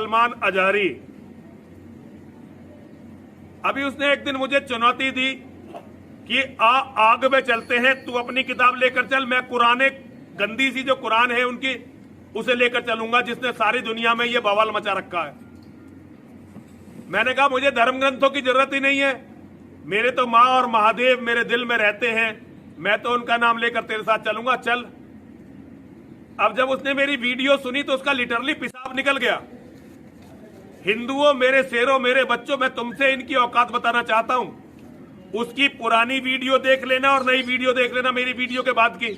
सलमान अजहरी, अभी उसने एक दिन मुझे चुनौती दी कि आग में चलते हैं, तू अपनी किताब लेकर चल, मैं कुरान, गंदी सी जो कुरान है उनकी, उसे लेकर चलूंगा जिसने सारी दुनिया में ये बवाल मचा रखा है। मैंने कहा मुझे धर्म ग्रंथों की जरूरत ही नहीं है, मेरे तो माँ और महादेव मेरे दिल में रहते हैं, मैं तो उनका नाम लेकर तेरे साथ चलूंगा, चल। अब जब उसने मेरी वीडियो सुनी तो उसका लिटरली पेशाब निकल गया। हिंदुओं, मेरे शेरों, मेरे बच्चों, मैं तुमसे इनकी औकात बताना चाहता हूं। उसकी पुरानी वीडियो देख लेना और नई वीडियो देख लेना मेरी वीडियो के बाद की।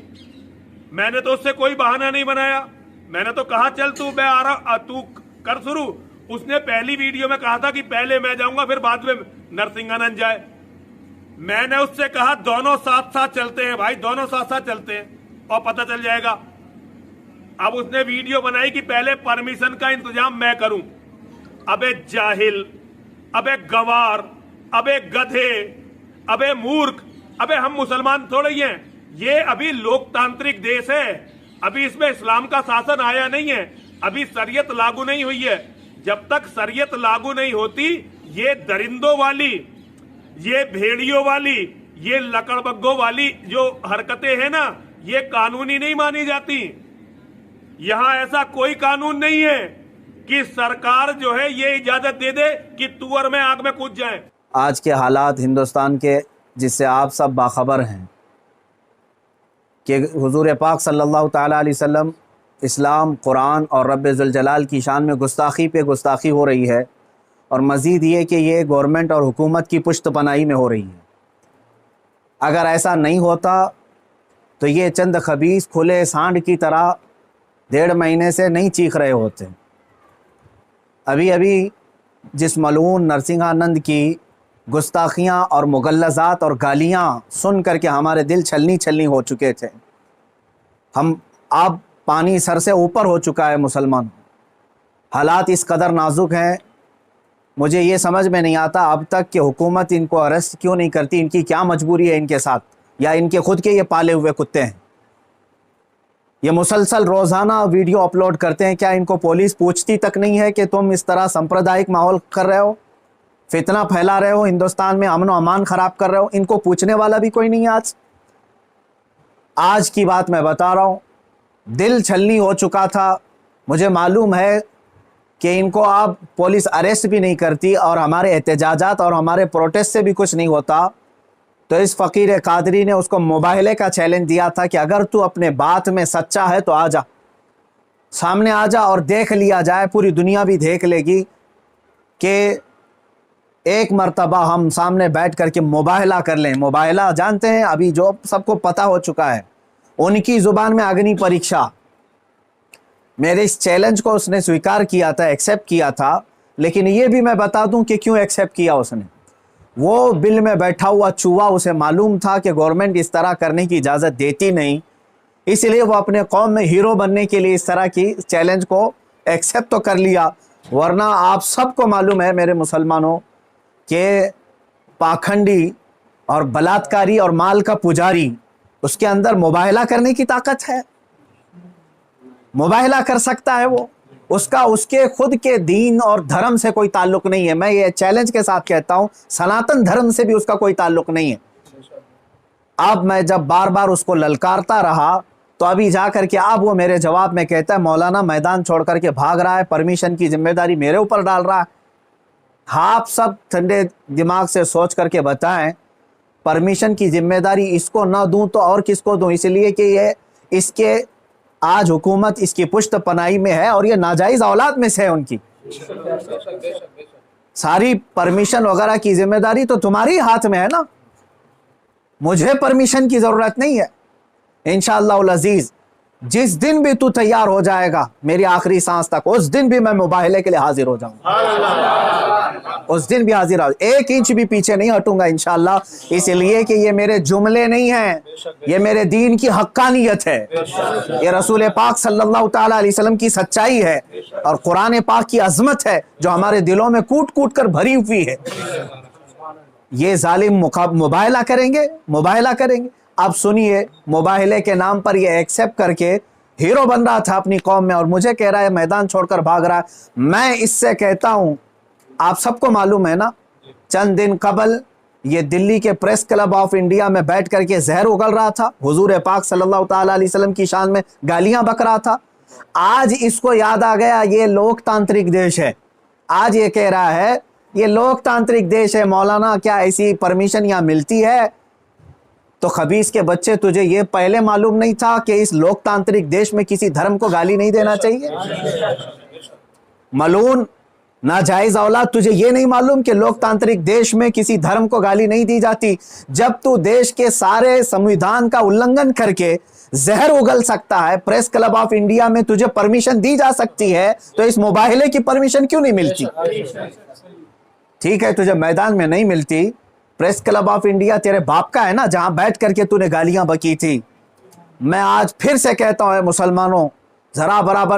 मैंने तो उससे कोई बहाना नहीं बनाया, मैंने तो कहा चल तू, मैं आ रहा, तू कर शुरू। उसने पहली वीडियो में कहा था कि पहले मैं जाऊंगा फिर बाद में नरसिंहानंद जाए। मैंने उससे कहा दोनों साथ साथ चलते हैं भाई, दोनों साथ साथ चलते हैं और पता चल जाएगा। अब उसने वीडियो बनाई कि पहले परमिशन का इंतजाम मैं करूं। अबे जाहिल, अबे गवार, अबे गधे, अबे मूर्ख, अबे हम मुसलमान थोड़े ही हैं, ये अभी लोकतांत्रिक देश है, अभी इसमें इस्लाम का शासन आया नहीं है, अभी शरीयत लागू नहीं हुई है। जब तक शरीयत लागू नहीं होती, ये दरिंदों वाली, ये भेड़ियों वाली, ये लकड़बग्गों वाली जो हरकतें हैं ना, ये कानूनी नहीं मानी जाती। यहां ऐसा कोई कानून नहीं है कि सरकार जो है ये इजाजत दे दे कि तू और मैं आग में कूद जाए। आज के हालात हिंदुस्तान के, जिससे आप सब बाखबर हैं कि हुजूर पाक सल्लल्लाहु ताला अलैहि वसल्लम, इस्लाम, कुरान और रब्बे ज़ुल जलाल की शान में गुस्ताखी पे गुस्ताखी हो रही है, और मज़ीद ये कि ये गवर्नमेंट और हुकूमत की पुश्त पनाही में हो रही है। अगर ऐसा नहीं होता तो ये चंद खबीस खुले सांड की तरह 1.5 महीने से नहीं चीख रहे होते। अभी अभी जिस मलऊन नरसिंहानंद की गुस्ताखियाँ और मुगल्लज़ात और गालियाँ सुन करके हमारे दिल छलनी छलनी हो चुके थे। अब पानी सर से ऊपर हो चुका है मुसलमान। हालात इस कदर नाजुक हैं, मुझे ये समझ में नहीं आता अब तक कि हुकूमत इनको अरेस्ट क्यों नहीं करती। इनकी क्या मजबूरी है इनके साथ, या इनके खुद के ये पाले हुए कुत्ते हैं? ये मुसलसल रोज़ाना वीडियो अपलोड करते हैं, क्या इनको पुलिस पूछती तक नहीं है कि तुम इस तरह सांप्रदायिक माहौल कर रहे हो, फितना फैला रहे हो, हिंदुस्तान में अमन व अमान ख़राब कर रहे हो? इनको पूछने वाला भी कोई नहीं है। आज की बात मैं बता रहा हूँ, दिल छलनी हो चुका था। मुझे मालूम है कि इनको अब पुलिस अरेस्ट भी नहीं करती और हमारे एहतजाजात और हमारे प्रोटेस्ट से भी कुछ नहीं होता। तो इस फ़कीर कादरी ने उसको मुबाहले का चैलेंज दिया था कि अगर तू अपने बात में सच्चा है तो आ जा, सामने आ जा और देख लिया जाए, पूरी दुनिया भी देख लेगी कि एक मर्तबा हम सामने बैठ करके मुबाहला कर लें। मुबाहला जानते हैं, अभी जो सबको पता हो चुका है, उनकी ज़ुबान में अग्नि परीक्षा। मेरे इस चैलेंज को उसने स्वीकार किया था, एक्सेप्ट किया था, लेकिन ये भी मैं बता दूं कि क्यों एक्सेप्ट किया उसने। वो बिल में बैठा हुआ चूहा, उसे मालूम था कि गवर्नमेंट इस तरह करने की इजाज़त देती नहीं, इसलिए वो अपने कौम में हीरो बनने के लिए इस तरह की चैलेंज को एक्सेप्ट तो कर लिया। वरना आप सबको मालूम है मेरे मुसलमानों कि पाखंडी और बलात्कारी और माल का पुजारी, उसके अंदर मुबाहला करने की ताकत है, मुबाहला कर सकता है वो। उसका उसके खुद के दीन और धर्म से कोई ताल्लुक नहीं है। मैं ये चैलेंज के साथ कहता हूं, सनातन धर्म से भी उसका कोई ताल्लुक नहीं है। अब मैं जब बार बार उसको ललकारता रहा तो अभी जा करके अब वो मेरे जवाब में कहता है मौलाना मैदान छोड़ करके भाग रहा है, परमिशन की जिम्मेदारी मेरे ऊपर डाल रहा है। आप सब ठंडे दिमाग से सोच करके बताएं, परमिशन की जिम्मेदारी इसको ना दूं तो और किसको दूं? इसलिए कि ये इसके आज हुकूमत इसकी पुश्त पनाही में है और ये नाजायज औलाद में से है उनकी। सारी परमिशन वगैरह की जिम्मेदारी तो तुम्हारी हाथ में है ना, मुझे परमिशन की जरूरत नहीं है। इंशाअल्लाह अज़ीज, जिस दिन भी तू तैयार हो जाएगा मेरी आखिरी सांस तक, उस दिन भी मैं मुबाहले के लिए हाजिर हो जाऊंगा, उस दिन भी हाजिर हो, 1 इंच भी पीछे नहीं हटूंगा इंशाअल्लाह। इसलिए कि ये मेरे जुमले नहीं हैं, ये मेरे दीन की हक्कानियत है, ये रसूल पाक सल्लल्लाहु ताला अलैहि वसल्लम की सच्चाई है और कुरान पाक की अजमत है जो हमारे दिलों में कूट कूट कर भरी हुई है। ये जालिम मुबाहला करेंगे, मुबाहला करेंगे। अब सुनिए, मुबाहले के नाम पर ये एक्सेप्ट करके हीरो बन रहा था अपनी कौम में, और मुझे कह रहा है मैदान छोड़कर भाग रहा है। मैं इससे कहता हूं, आप सबको मालूम है ना, चंद दिन कबल ये दिल्ली के प्रेस क्लब ऑफ इंडिया में बैठ करके जहर उगल रहा था, हुजूर पाक सल्लल्लाहु ताला अलैहि वसल्लम की शान में गालियां बक रहा था। आज इसको याद आ गया ये लोकतांत्रिक देश है, आज ये कह रहा है ये लोकतांत्रिक देश है, मौलाना क्या ऐसी परमिशन यहां मिलती है? तो खबीस के बच्चे, तुझे ये पहले मालूम नहीं था कि इस लोकतांत्रिक देश में किसी धर्म को गाली नहीं देना चाहिए? मलून नाजायज औलाद, तुझे ये नहीं मालूम कि लोकतांत्रिक देश में किसी धर्म को गाली नहीं दी जाती? जब तू देश के सारे संविधान का उल्लंघन करके जहर उगल सकता है, प्रेस क्लब ऑफ इंडिया में तुझे परमिशन दी जा सकती है, तो इस मुबाहिले की परमिशन क्यों नहीं मिलती? ठीक है, तुझे मैदान में नहीं मिलती, प्रेस क्लब ऑफ इंडिया तेरे बाप का है ना, जहां बैठ करके तूने गालियां बकी थी। मैं आज फिर से कहता हूं मुसलमानों, जरा बराबर